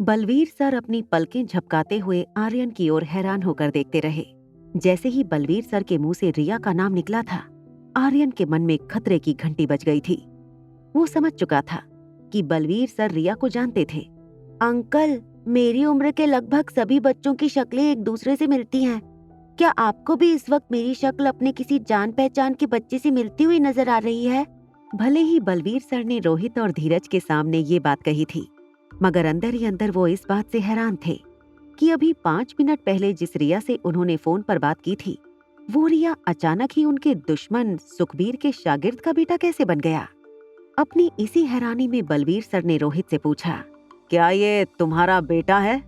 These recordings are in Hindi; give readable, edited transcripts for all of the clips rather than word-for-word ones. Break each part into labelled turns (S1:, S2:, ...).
S1: बलवीर सर अपनी पलकें झपकाते हुए आर्यन की ओर हैरान होकर देखते रहे। जैसे ही बलवीर सर के मुंह से रिया का नाम निकला था, आर्यन के मन में खतरे की घंटी बज गई थी। वो समझ चुका था कि बलवीर सर रिया को जानते थे। अंकल, मेरी उम्र के लगभग सभी बच्चों की शक्लें एक दूसरे से मिलती हैं। क्या आपको भी इस वक्त मेरी शक्ल अपने किसी जान पहचान के बच्चे से मिलती हुई नजर आ रही है? भले ही बलवीर सर ने रोहित और धीरज के सामने ये बात कही थी, मगर अंदर ही अंदर वो इस बात से हैरान थे कि अभी 5 मिनट पहले जिस रिया से उन्होंने फोन पर बात की थी, वो रिया अचानक ही उनके दुश्मन सुखबीर के शागिर्द का बेटा कैसे बन गया। अपनी इसी हैरानी में बलवीर सर ने रोहित से पूछा, क्या ये तुम्हारा बेटा है?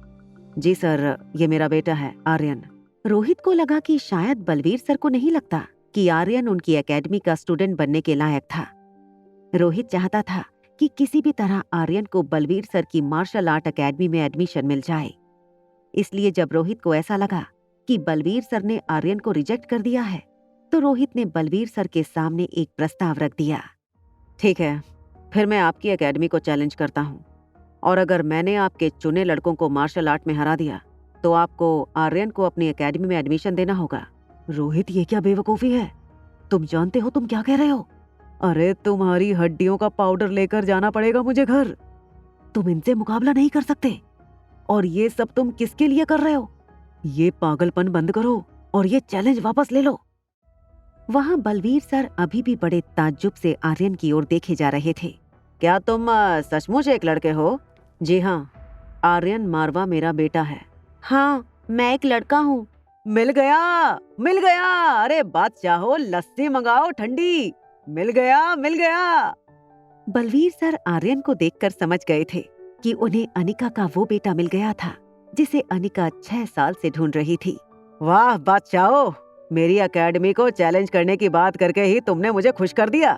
S1: जी सर, ये मेरा बेटा है, आर्यन। रोहित को लगा कि शायद बलवीर सर को नहीं लगता कि आर्यन उनकी एकेडमी का स्टूडेंट बनने के लायक था। रोहित चाहता था कि किसी भी तरह आर्यन को बलवीर सर की मार्शल आर्ट एकेडमी में एडमिशन मिल जाए। इसलिए जब रोहित को ऐसा लगा कि बलवीर सर ने आर्यन को रिजेक्ट कर दिया है, तो रोहित ने बलवीर सर के सामने एक प्रस्ताव रख दिया। ठीक है, फिर मैं आपकी एकेडमी को चैलेंज करता हूँ, और अगर मैंने आपके चुने लड़कों को मार्शल आर्ट में हरा दिया तो आपको आर्यन को अपनी एकेडमी में एडमिशन देना होगा। रोहित, ये क्या बेवकूफी है? तुम जानते हो तुम क्या कह रहे हो? अरे, तुम्हारी हड्डियों का पाउडर लेकर जाना पड़ेगा मुझे घर। तुम इनसे मुकाबला नहीं कर सकते। और ये सब तुम किसके लिए कर रहे हो? ये पागलपन बंद करो और ये चैलेंज वापस ले लो। वहाँ बलवीर सर अभी भी बड़े ताज्जुब से आर्यन की ओर देखे जा रहे थे। क्या तुम सचमुच एक लड़के हो? जी हाँ, आर्यन मारवा मेरा बेटा है। हाँ, मैं एक लड़का हूँ। मिल गया, मिल गया। अरे बादशाहो, लस्सी मंगाओ ठंडी। मिल गया, मिल गया। बलवीर सर आर्यन को देखकर समझ गए थे कि उन्हें अनिका का वो बेटा मिल गया था जिसे अनिका 6 साल से ढूंढ रही थी। वाह बादशाहो, मेरी एकेडमी को चैलेंज करने की बात करके ही तुमने मुझे खुश कर दिया।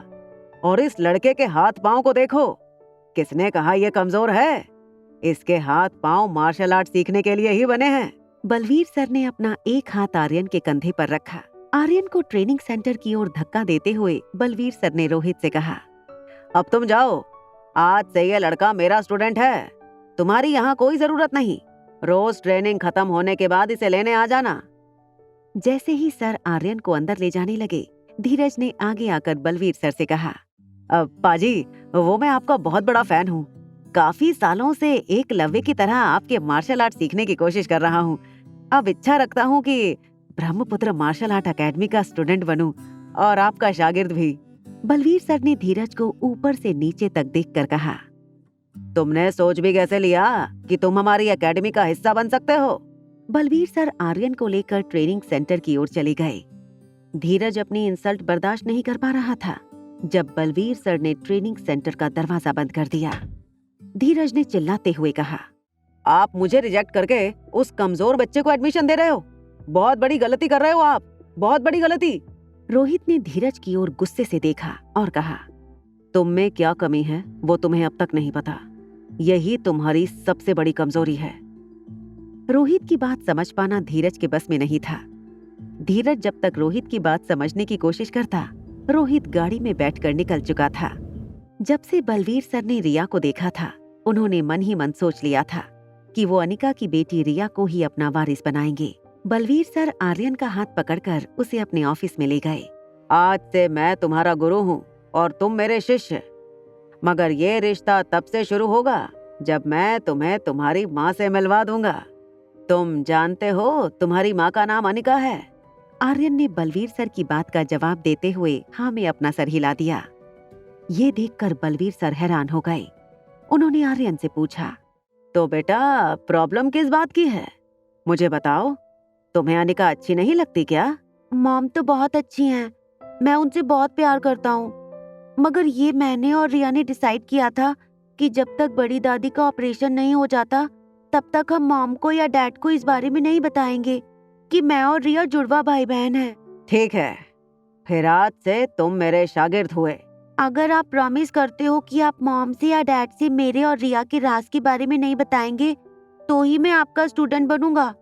S1: और इस लड़के के हाथ पांव को देखो। किसने कहा ये कमजोर है? इसके हाथ पांव मार्शल आर्ट सीखने के लिए ही बने हैं। बलवीर सर ने अपना एक हाथ आर्यन के कंधे पर रखा। आर्यन को ट्रेनिंग सेंटर की ओर धक्का देते हुए बलवीर सर ने रोहित से कहा, अब तुम जाओ। आज से ये लड़का मेरा स्टूडेंट है। तुम्हारी यहाँ कोई जरूरत नहीं। रोज ट्रेनिंग खत्म होने के बाद इसे लेने आ जाना। जैसे ही सर आर्यन को अंदर ले जाने लगे, धीरज ने आगे आकर बलवीर सर से कहा, पाजी, वो मैं आपका बहुत बड़ा फैन हूँ। काफी सालों से एक लव्य की तरह आपके मार्शल आर्ट सीखने की कोशिश कर रहा हूँ। अब इच्छा रखता हूँ कि ब्रह्मपुत्र मार्शल आर्ट एकेडमी का स्टूडेंट बनूं और आपका शागिर्द भी। बलवीर सर ने धीरज को ऊपर से नीचे तक देखकर कहा, तुमने सोच भी कैसे लिया कि तुम हमारी एकेडमी का हिस्सा बन सकते हो? बलवीर सर आर्यन को लेकर ट्रेनिंग सेंटर की ओर चले गए। धीरज अपनी इंसल्ट बर्दाश्त नहीं कर पा रहा था जब बलवीर सर ने ट्रेनिंग सेंटर का दरवाजा बंद कर दिया। धीरज ने चिल्लाते हुए कहा, आप मुझे रिजेक्ट करके उस कमजोर बच्चे को एडमिशन दे रहे हो। बहुत बड़ी गलती कर रहे हो आप, बहुत बड़ी गलती। रोहित ने धीरज की ओर गुस्से से देखा और कहा, तुम में क्या कमी है वो तुम्हें अब तक नहीं पता। यही तुम्हारी सबसे बड़ी कमजोरी है। रोहित की बात समझ पाना धीरज के बस में नहीं था। धीरज जब तक रोहित की बात समझने की कोशिश करता, रोहित गाड़ी में बैठकर निकल चुका था। जब से बलवीर सर ने रिया को देखा था, उन्होंने मन ही मन सोच लिया था कि वो अनिका की बेटी रिया को ही अपना वारिस बनाएंगे। बलवीर सर आर्यन का हाथ पकड़कर उसे अपने ऑफिस में ले गए। आज से मैं तुम्हारा गुरु हूँ और तुम मेरे शिष्य। मगर ये रिश्ता तब से शुरू होगा जब मैं तुम्हें तुम्हारी माँ से मिलवा दूंगा। तुम जानते हो तुम्हारी माँ का नाम अनिका है। आर्यन ने बलवीर सर की बात का जवाब देते हुए हाँ में अपना सर हिला दिया। ये देखकर बलवीर सर हैरान हो गए। उन्होंने आर्यन से पूछा, तो बेटा प्रॉब्लम किस बात की है? मुझे बताओ, तुम्हें अनिका अच्छी नहीं लगती क्या? मॉम तो बहुत अच्छी हैं। मैं उनसे बहुत प्यार करता हूँ। मगर ये मैंने और रिया ने डिसाइड किया था कि जब तक बड़ी दादी का ऑपरेशन नहीं हो जाता, तब तक हम मॉम को या डैड को इस बारे में नहीं बताएंगे कि मैं और रिया जुड़वा भाई बहन हैं। ठीक है, फिर आज से तुम मेरे शागिर्द हुए। अगर आप प्रॉमिस करते हो कि आप मॉम से या डैड से मेरे और रिया के राज के बारे में नहीं बताएंगे, तो ही मैं आपका स्टूडेंट बनूंगा।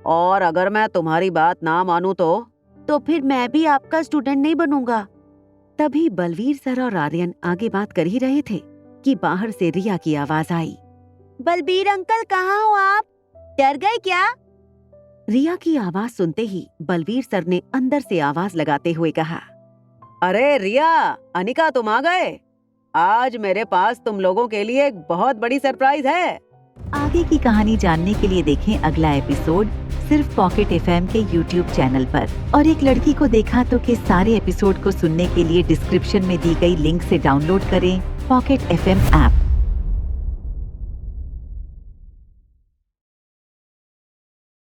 S1: और अगर मैं तुम्हारी बात ना मानूं तो फिर मैं भी आपका स्टूडेंट नहीं बनूंगा। तभी बलवीर सर और आर्यन आगे बात कर ही रहे थे कि बाहर से रिया की आवाज आई।
S2: बलबीर अंकल कहाँ हो आप? डर गए क्या?
S1: रिया की आवाज सुनते ही बलवीर सर ने अंदर से आवाज लगाते हुए कहा, अरे रिया, अनिका तुम आ गए। आज मेरे पास तुम लोगों के लिए एक बहुत बड़ी सरप्राइज है।
S3: आगे की कहानी जानने के लिए देखें अगला एपिसोड सिर्फ पॉकेट एफएम के यूट्यूब चैनल पर। और एक लड़की को देखा तो के सारे एपिसोड को सुनने के लिए डिस्क्रिप्शन में दी गई लिंक से डाउनलोड करें पॉकेट एफएम ऐप।